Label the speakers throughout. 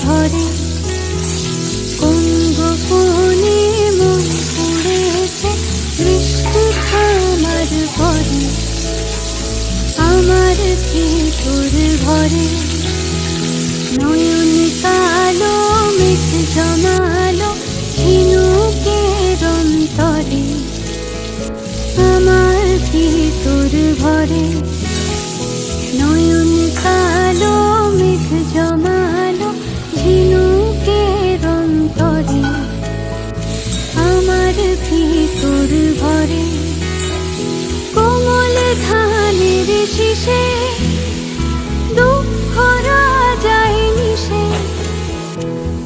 Speaker 1: ভরে কোন গোপনে মন পড়েছে বৃষ্টি থামার পরে আমার ভিতর ভরে নয়ন কালো মেঘ জমালো ঝিনুকের অন্তরে আমার ভিতর ভরে নয়ন কালো মেঘ জমালো ঝিনুকের অন্তরে আমার ভিতর ভরে কোমল ধানের শীষে দুঃখ যায় মিশে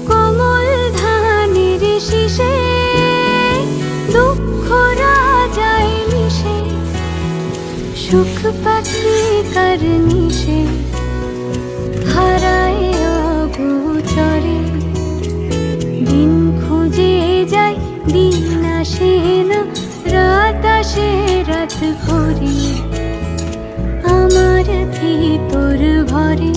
Speaker 1: কোমল ধানের শীষে দুঃখ যায় মিশে সুখ পাখি কার নিশে হারায় অগোচরে দিন খুঁজে যায় দিন আসে না রাত আসে রাত ভরে আমার ভিতর ভরে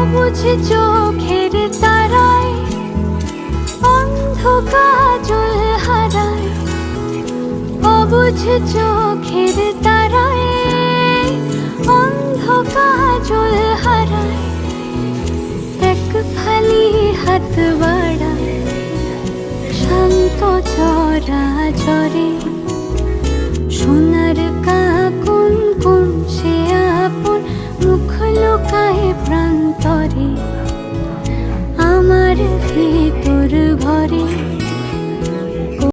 Speaker 1: অবুঝ চোখের তারায় অন্ধ কাজল হারায় অবুঝ চোখের তারায় অন্ধ কাজল হারায় এক ফালি হাত বাড়ায় শান্ত চরাচরে সোনার কাকুন কোন সে আপন মুখ লুকায় প্রান্তরে আমার ভিতর ভরে